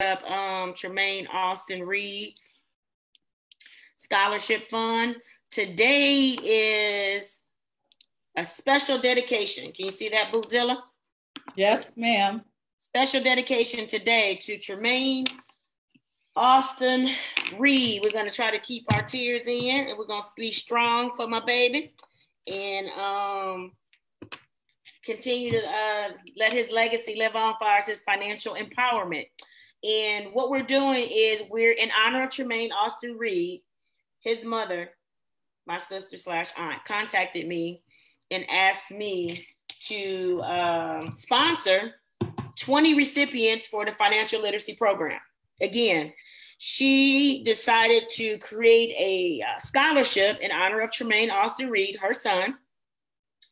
Tremaine Austin Reid's Scholarship Fund. Today is a special dedication. Can you see that, Bootzilla? Yes, ma'am. Special dedication today to Tremaine Austin Reid. We're going to try to keep our tears in, and we're going to be strong for my baby, and continue to let his legacy live on far as his financial empowerment. And what we're doing is we're in honor of Tremaine Austin Reid. His mother, my sister / aunt, contacted me and asked me to sponsor 20 recipients for the financial literacy program. Again, she decided to create a scholarship in honor of Tremaine Austin Reid, her son,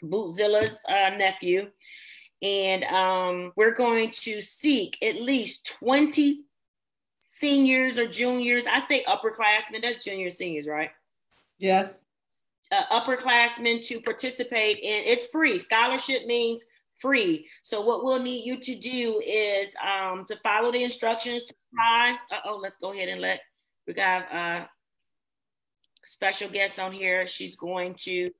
Bootzilla's nephew. And we're going to seek at least 20 seniors or juniors. I say upperclassmen, that's juniors, seniors, right? Yes. Upperclassmen to participate in. It's free. Scholarship means free. So what we'll need you to do is to follow the instructions to apply. Let's go ahead and we got a special guest on here. She's going to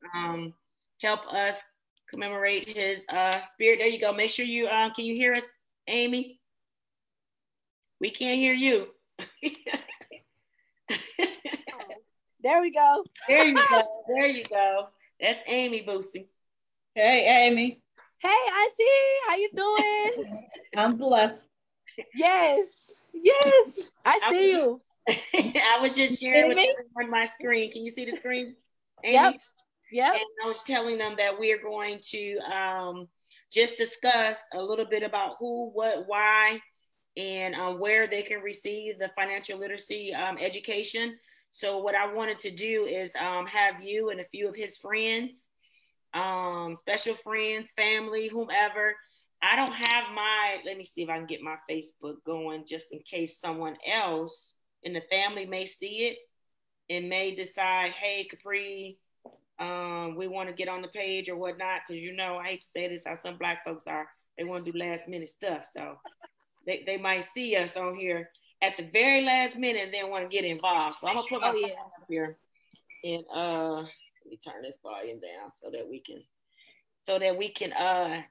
help us commemorate his spirit. There you go. Make sure you, can you hear us, Amy? We can't hear you. There we go. There you go. There you go. That's Amy Boosting. Hey, Amy. Hey, Auntie. How you doing? I'm blessed. Yes. Yes. I see you. I was just sharing with everyone my screen. Can you see the screen, Amy? Yep. Yep. And I was telling them that we are going to just discuss a little bit about who, what, why, and where they can receive the financial literacy education. So what I wanted to do is have you and a few of his friends, special friends, family, whomever. I don't have let me see if I can get my Facebook going just in case someone else in the family may see it and may decide, hey, Capri, we want to get on the page or whatnot, because I hate to say this, how some Black folks are. They want to do last minute stuff. So they might see us on here at the very last minute and then want to get involved. So I'm gonna put my phone up here and let me turn this volume down so that we can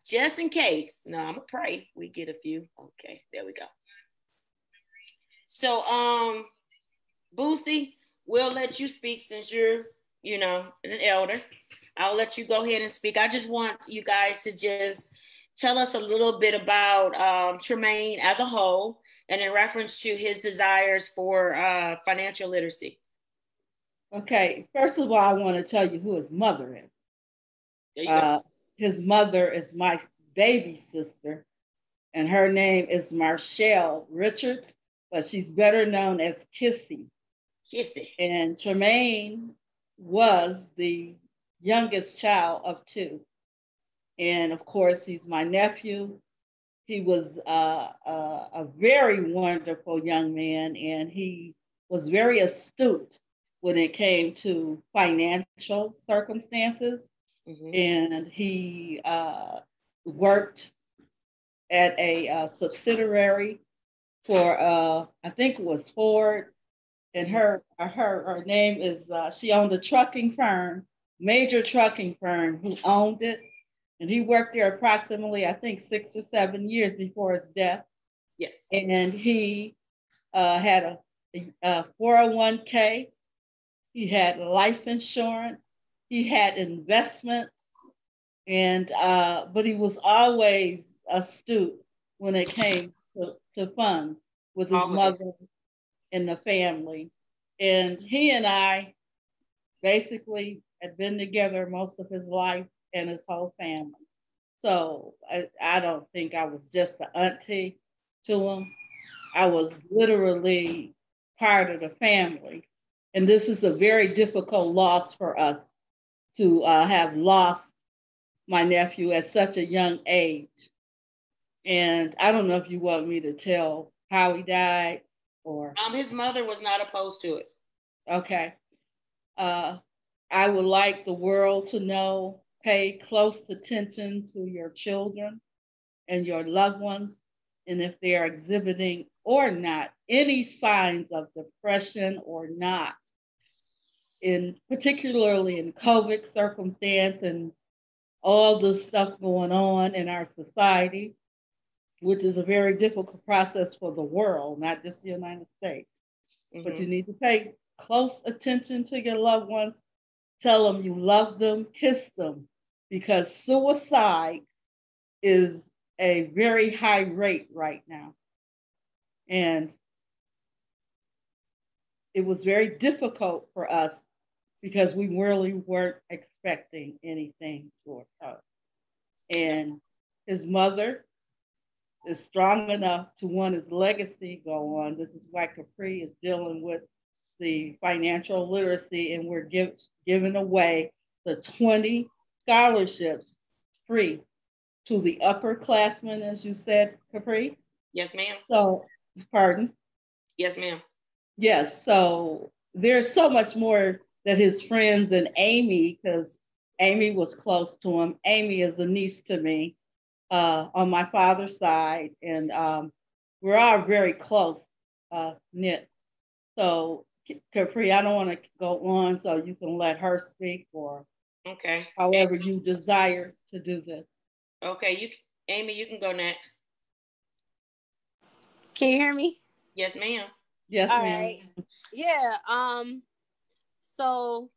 just in case. No, I'm gonna pray we get a few. Okay, there we go. So Boosie, we'll let you speak since you're an elder. I'll let you go ahead and speak. I just want you guys to just tell us a little bit about Tremaine as a whole and in reference to his desires for financial literacy. Okay, first of all, I want to tell you who his mother is. There you go. His mother is my baby sister, and her name is Marshall Richards, but she's better known as Kissy. Kissy. And Tremaine was the youngest child of two. And of course, he's my nephew. He was a very wonderful young man, and he was very astute when it came to financial circumstances. Mm-hmm. And he worked at a subsidiary for, I think it was Ford. And her name is, she owned a trucking firm, major trucking firm, who owned it. And he worked there approximately, I think, 6 or 7 years before his death. Yes. And he had a 401k. He had life insurance. He had investments. And but he was always astute when it came to funds with his mother and the family. And he and I basically had been together most of his life and his whole family. So I don't think I was just an auntie to him. I was literally part of the family. And this is a very difficult loss for us to have lost my nephew at such a young age. And I don't know if you want me to tell how he died or... his mother was not opposed to it. Okay. I would like the world to know, pay close attention to your children and your loved ones and if they are exhibiting or not any signs of depression or not, particularly in COVID circumstance and all the stuff going on in our society, which is a very difficult process for the world, not just the United States. Mm-hmm. But you need to pay close attention to your loved ones. Tell them you love them, kiss them, because suicide is a very high rate right now. And it was very difficult for us because we really weren't expecting anything to occur. And his mother is strong enough to want his legacy go on. This is why Capri is dealing with the financial literacy, and we're giving away the 20 scholarships free to the upperclassmen, as you said, Capri? Yes, ma'am. So, pardon? Yes, ma'am. Yes, so there's so much more that his friends and Amy, because Amy was close to him. Amy is a niece to me on my father's side, and we're all very close knit. So, Capri, I don't want to go on, so you can let her speak, or okay, however you desire to do this. Okay, Amy, you can go next. Can you hear me? Yes, ma'am. Yes, all ma'am. right. Yeah. So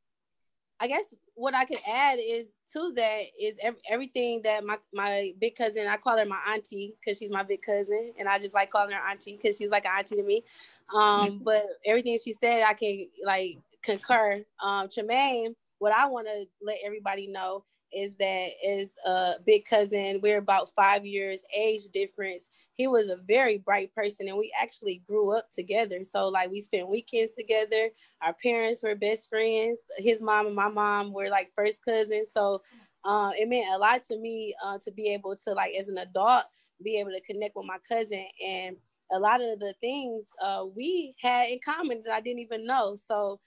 I guess what I could add is to that is everything that my big cousin, I call her my auntie because she's my big cousin, and I just like calling her auntie because she's like an auntie to me. But everything she said, I can like concur. Tremaine, what I want to let everybody know is that as a big cousin, we're about 5 years age difference. He was a very bright person, and we actually grew up together. So like we spent weekends together. Our parents were best friends. His mom and my mom were like first cousins. So it meant a lot to me to be able to, like, as an adult, be able to connect with my cousin. And a lot of the things we had in common that I didn't even know. So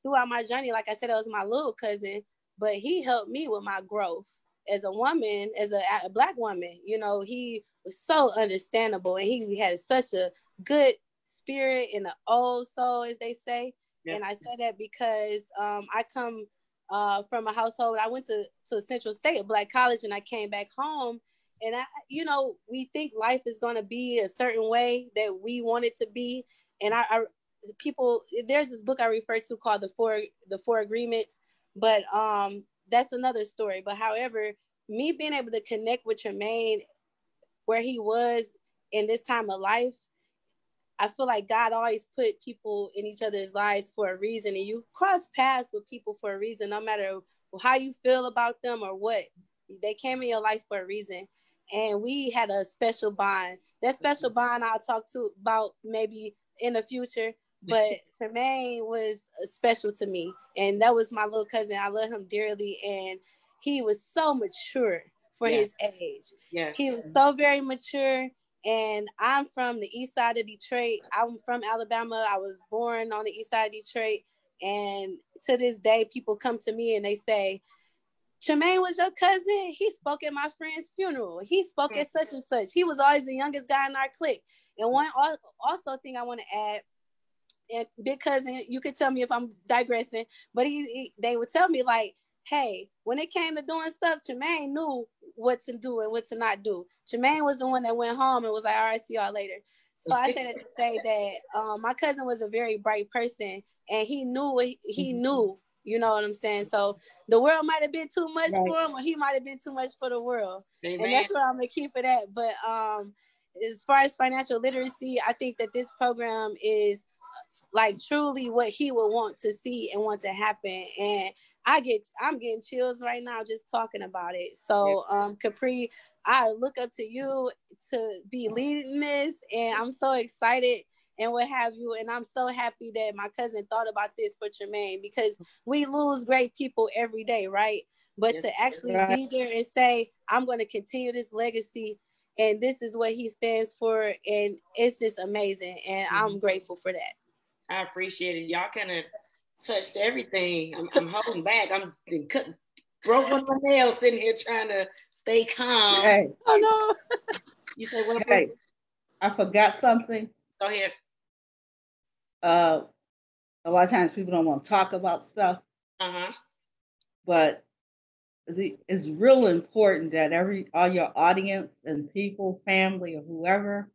throughout my journey, like I said, it was my little cousin, but he helped me with my growth as a woman, as a Black woman. You know, he was so understandable, and he had such a good spirit and an old soul, as they say. Yep. And I say that because I come from a household. I went to Central State, a Black college, and I came back home. And we think life is going to be a certain way that we want it to be. And there's this book I refer to called the Four Agreements, but that's another story. But however, me being able to connect with Tremaine where he was in this time of life, I feel like God always put people in each other's lives for a reason, and you cross paths with people for a reason, no matter how you feel about them or what. They came in your life for a reason, and we had a special bond. That special bond I'll talk about maybe in the future, but Tremaine was special to me, and that was my little cousin. I love him dearly, and he was so mature for his age. Yes. He was so very mature. And I'm from the east side of Detroit. I'm from Alabama. I was born on the east side of Detroit. And to this day, people come to me and they say, Tremaine was your cousin? He spoke at my friend's funeral. He spoke at such and such. He was always the youngest guy in our clique. And one also thing I want to add, and big cousin, you could tell me if I'm digressing, but they would tell me like, hey, when it came to doing stuff, Tremaine knew what to do and what to not do. Tremaine was the one that went home and was like, all right, see y'all later. So I said to say that my cousin was a very bright person, and he knew what he knew, you know what I'm saying? So the world might have been too much for him, or he might have been too much for the world. Amen. And that's where I'm going to keep it at. But as far as financial literacy, I think that this program is like truly what he would want to see and want to happen. And I'm getting chills right now just talking about it. So Capri, I look up to you to be leading this, and I'm so excited and what have you. And I'm so happy that my cousin thought about this for Tremaine, because we lose great people every day, right? But to actually be there and say, I'm going to continue this legacy, and this is what he stands for, and it's just amazing. And I'm grateful for that. I appreciate it. Y'all kind of touched everything. I'm holding back. I'm broke one of my nails sitting here trying to stay calm. Hey. Oh no. You say what? Hey. I forgot something. Go ahead. A lot of times people don't want to talk about stuff, but it's real important that all your audience and people, family, or whoever,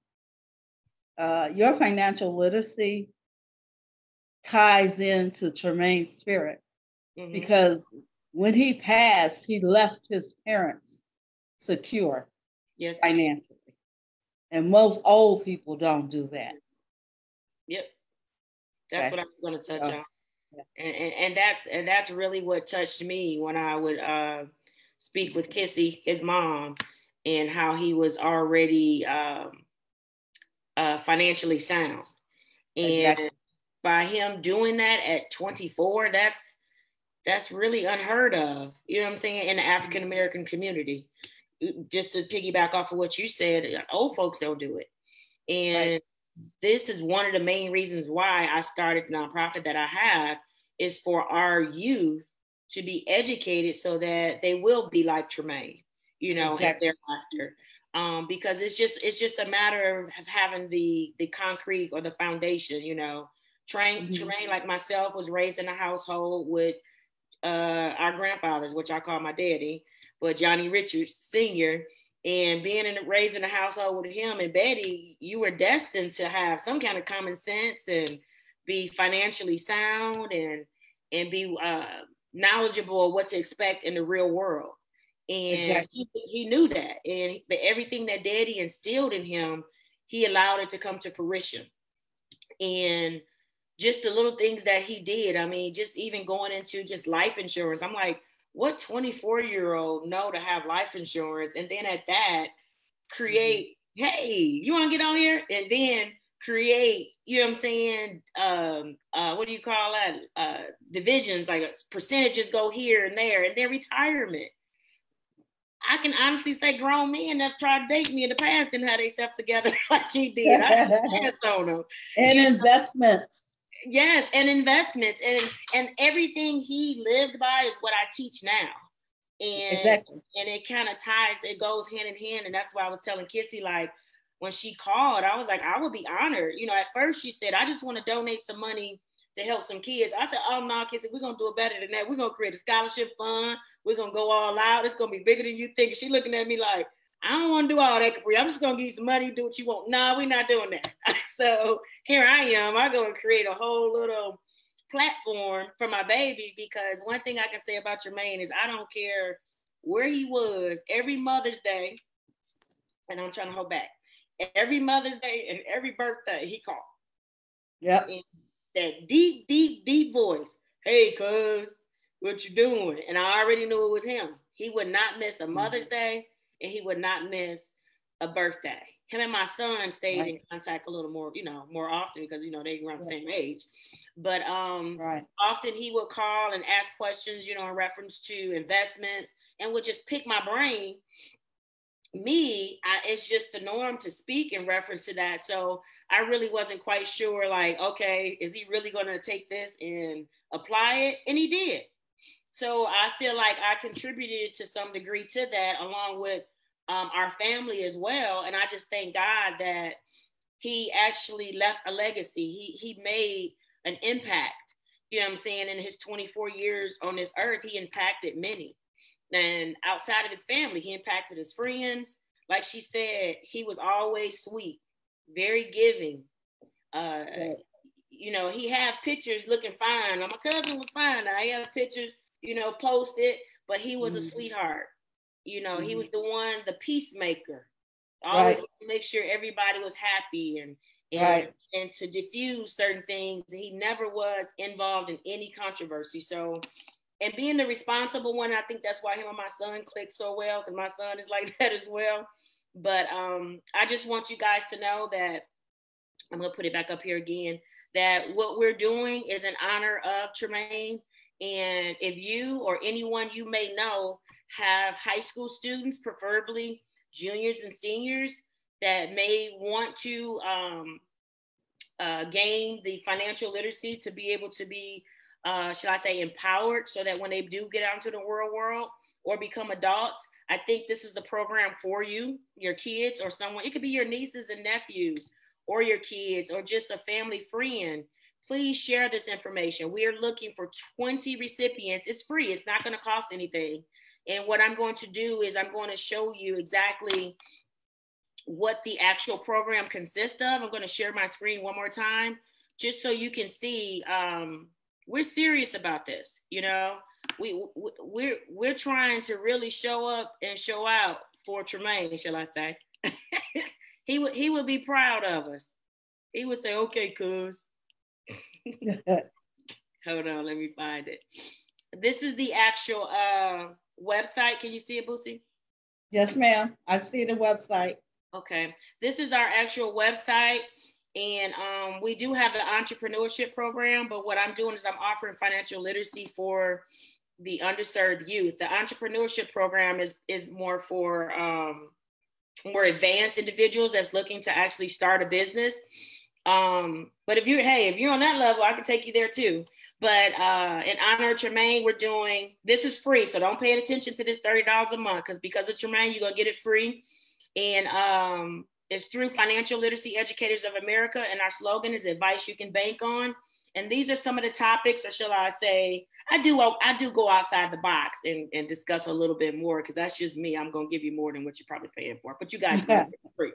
your financial literacy ties into Tremaine's spirit, because when he passed, he left his parents secure financially, and most old people don't do that. Yep. That's what I was going to touch on. Yeah. And that's really what touched me when I would speak with Kissy, his mom, and how he was already financially sound. And by him doing that at 24, that's really unheard of. You know what I'm saying? In the African American community. Just to piggyback off of what you said, old folks don't do it. And this is one of the main reasons why I started the nonprofit that I have, is for our youth to be educated so that they will be like Tremaine, you know, thereafter. Because it's just a matter of having the concrete or the foundation, you know. Tremaine, like myself, was raised in a household with our grandfathers, which I call my daddy, but Johnny Richards Sr., and raised in a household with him and Betty, you were destined to have some kind of common sense and be financially sound and be knowledgeable of what to expect in the real world. And he knew that. And everything that Daddy instilled in him, he allowed it to come to fruition. And just the little things that he did, I mean, just even going into just life insurance, I'm like, what 24-year-old know to have life insurance? And then at that, create, hey, you want to get on here? And then create, you know what I'm saying? What do you call that? Divisions, like percentages go here and there, and then retirement. I can honestly say grown men have tried to date me in the past and how they stepped together like he did. I passed on them. And investments. Yes, and investments, and everything he lived by is what I teach now. And and it kind of ties, it goes hand in hand. And that's why I was telling Kissy, like, when she called, I was like, I would be honored. You know, at first she said, I just want to donate some money to help some kids. I said, oh no, Kissy, we're gonna do it better than that. We're gonna create a scholarship fund. We're gonna go all out. It's gonna be bigger than you think. And she looking at me like, I don't want to do all that, Capri. I'm just gonna give you some money, do what you want. No, we're not doing that. So here I am. I go and create a whole little platform for my baby, because one thing I can say about Tremaine is I don't care where he was. Every Mother's Day, and I'm trying to hold back, every Mother's Day and every birthday he called. Yep. And that deep, deep, deep voice. Hey, cuz, what you doing? And I already knew it was him. He would not miss a Mother's Day, and he would not miss a birthday. Him and my son stayed in contact a little more, you know, more often, because, you know, they around the same age. But often he would call and ask questions, you know, in reference to investments, and would just pick my brain. It's just the norm to speak in reference to that. So I really wasn't quite sure, like, okay, is he really going to take this and apply it? And he did. So I feel like I contributed to some degree to that, along with our family as well. And I just thank God that he actually left a legacy. He made an impact, you know what I'm saying? In his 24 years on this earth, he impacted many. And outside of his family, he impacted his friends. Like she said, he was always sweet, very giving. You know, he had pictures looking fine. My cousin was fine. Now he had pictures, you know, posted, but he was a sweetheart. You know, he was the one, the peacemaker. Always make sure everybody was happy and to diffuse certain things. He never was involved in any controversy. So, and being the responsible one, I think that's why him and my son clicked so well, because my son is like that as well. But I just want you guys to know that, I'm going to put it back up here again, that what we're doing is in honor of Tremaine. And if you or anyone you may know have high school students, preferably juniors and seniors, that may want to gain the financial literacy to be able to be, should I say, empowered, so that when they do get out into the real world, or become adults, I think this is the program for you, your kids or someone. It could be your nieces and nephews or your kids or just a family friend. Please share this information. We are looking for 20 recipients. It's free. It's not going to cost anything. And what I'm going to do is I'm going to show you exactly what the actual program consists of. I'm going to share my screen one more time, just so you can see we're serious about this. You know, we're trying to really show up and show out for Tremaine, shall I say. he would be proud of us. He would say, okay, cuz. Hold on, let me find it. This is the actual website. Can you see it, Boosie? Yes, ma'am. I see the website. Okay. This is our actual website. And we do have an entrepreneurship program, but what I'm doing is I'm offering financial literacy for the underserved youth. The entrepreneurship program is more for more advanced individuals that's looking to actually start a business. But if you're on that level, I can take you there too. But in honor of Tremaine, we're doing, this is free. So don't pay attention to this $30 a month, because of Tremaine, you're going to get it free. And it's through Financial Literacy Educators of America. And our slogan is advice you can bank on. And these are some of the topics, or shall I say, I do go outside the box and discuss a little bit more, because that's just me. I'm going to give you more than what you're probably paying for, but you guys are going to get free.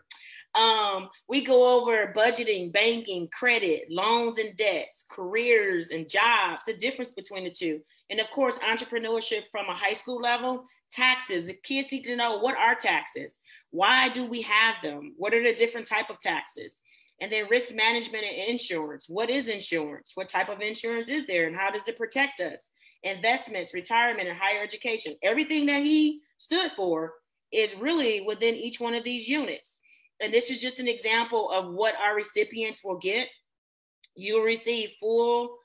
We go over budgeting, banking, credit, loans and debts, careers and jobs, the difference between the two. And of course, entrepreneurship from a high school level, taxes. The kids need to know, what are taxes? Why do we have them? What are the different type of taxes? And then risk management and insurance. What is insurance? What type of insurance is there? And how does it protect us? Investments, retirement, and higher education. Everything that he stood for is really within each one of these units. And this is just an example of what our recipients will get. You'll receive full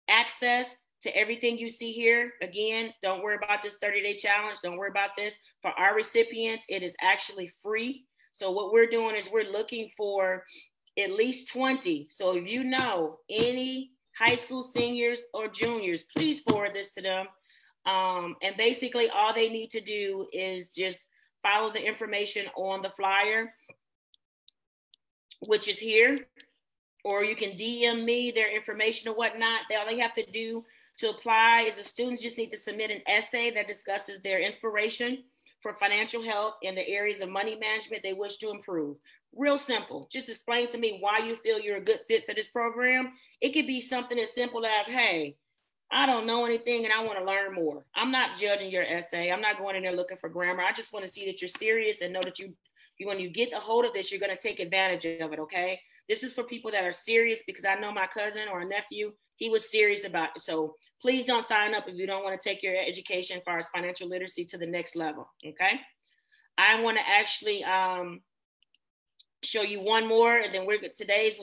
access to everything you see here. Again, don't worry about this 30-day challenge. Don't worry about this. For our recipients, it is actually free. So what we're doing is we're looking for at least 20. So if you know any high school seniors or juniors, please forward this to them. And basically all they need to do is just follow the information on the flyer, which is here, or you can DM me their information or whatnot. All they have to do to apply is the students just need to submit an essay that discusses their inspiration for financial health in the areas of money management they wish to improve. Real simple. Just explain to me why you feel you're a good fit for this program. It could be something as simple as, hey, I don't know anything and I want to learn more. I'm not judging your essay. I'm not going in there looking for grammar. I just want to see that you're serious and know that you when you get a hold of this, you're going to take advantage of it, okay? This is for people that are serious, because I know my cousin or a nephew, he was serious about it. So please don't sign up if you don't want to take your education as far as financial literacy to the next level, okay? I want to actually show you one more, and then today's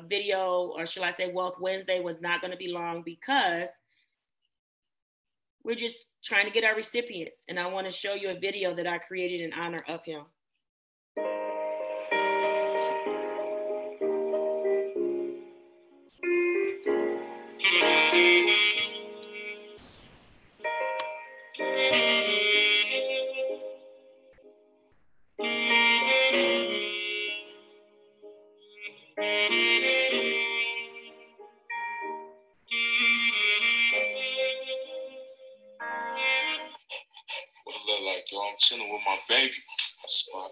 video, or shall I say Wealth Wednesday, was not going to be long, because we're just trying to get our recipients, and I want to show you a video that I created in honor of him. I'm chilling with my baby. Spot.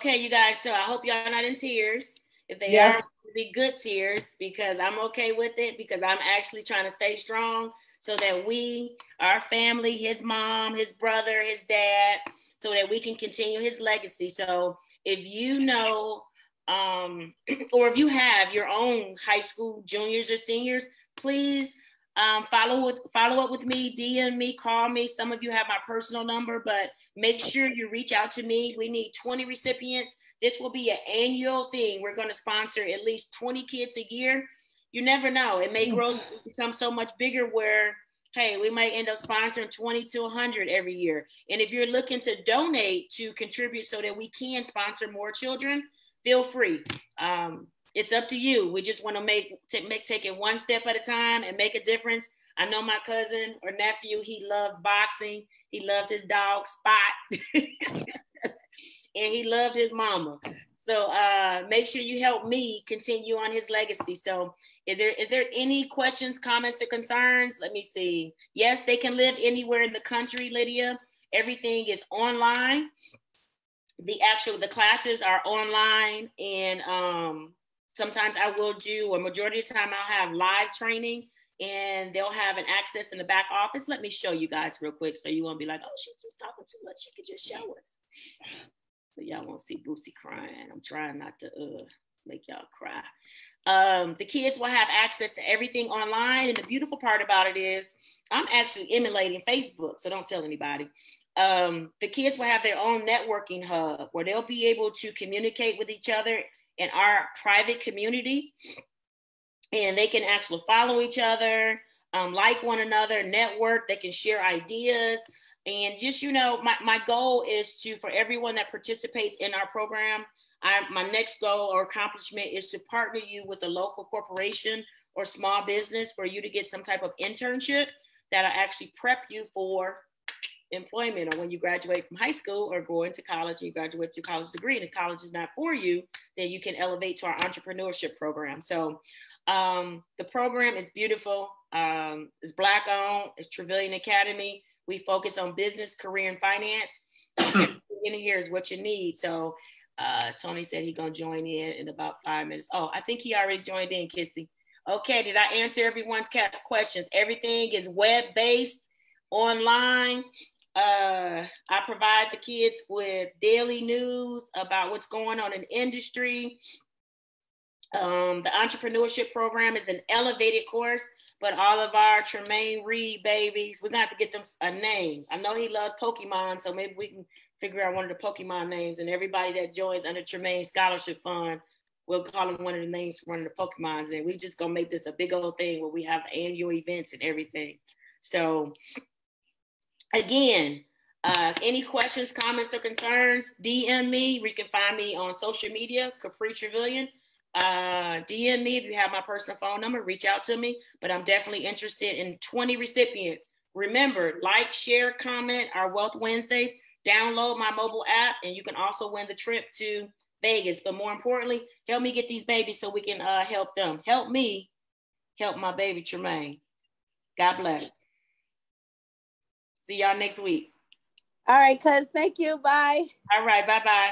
Okay, you guys. So I hope y'all not in tears. If they Yes. are, be good tears because I'm okay with it because I'm actually trying to stay strong so that we, our family, his mom, his brother, his dad, so that we can continue his legacy. So if you know, or if you have your own high school juniors or seniors, please follow up with me, DM me, call me. Some of you have my personal number, but make sure you reach out to me. We need 20 recipients. This will be an annual thing. We're going to sponsor at least 20 kids a year. You never know. It may grow, become so much bigger where, hey, we might end up sponsoring 20 to 100 every year. And if you're looking to donate to contribute so that we can sponsor more children, feel free. It's up to you. We just want to take it one step at a time and make a difference. I know my cousin or nephew, he loved boxing. He loved his dog Spot. And he loved his mama. So make sure you help me continue on his legacy. So is there any questions, comments, or concerns? Let me see. Yes, they can live anywhere in the country, Lydia. Everything is online. The classes are online, and sometimes I will do, or majority of the time I'll have live training, and they'll have an access in the back office. Let me show you guys real quick so you won't be like, oh, she's just talking too much. She could just show us. So y'all won't see Boosie crying. I'm trying not to make y'all cry. The kids will have access to everything online, and the beautiful part about it is I'm actually emulating Facebook, so don't tell anybody. The kids will have their own networking hub where they'll be able to communicate with each other in our private community, and they can actually follow each other, like one another, network. They can share ideas. And just, my goal is for everyone that participates in our program, my next goal or accomplishment is to partner you with a local corporation or small business for you to get some type of internship that'll actually prep you for employment, or when you graduate from high school or go into college and you graduate with your college degree and if college is not for you, then you can elevate to our entrepreneurship program. So the program is beautiful. It's Black owned. It's Trevilian Academy. We focus on business, career, and finance. In a year is what you need. So Tony said he's going to join in about 5 minutes. Oh, I think he already joined in, Kissy. Okay, did I answer everyone's questions? Everything is web-based, online. I provide the kids with daily news about what's going on in industry. The entrepreneurship program is an elevated course, but all of our Tremaine Reid babies, we're gonna have to get them a name. I know he loved Pokemon, so maybe we can figure out one of the Pokemon names, and everybody that joins under Tremaine Scholarship Fund, we'll call them one of the names for one of the Pokemons, and we just gonna make this a big old thing where we have annual events and everything. So again, any questions, comments, or concerns, DM me. You can find me on social media, Capri Trevilian. DM me if you have my personal phone number, reach out to me, but I'm definitely interested in 20 recipients. Remember, like, share, comment our Wealth Wednesdays, download my mobile app, and you can also win the trip to Vegas. But more importantly, help me get these babies so we can help them. Help me help my baby Tremaine. God bless. See y'all next week. All right, cuz. Thank you. Bye. All right. Bye-bye.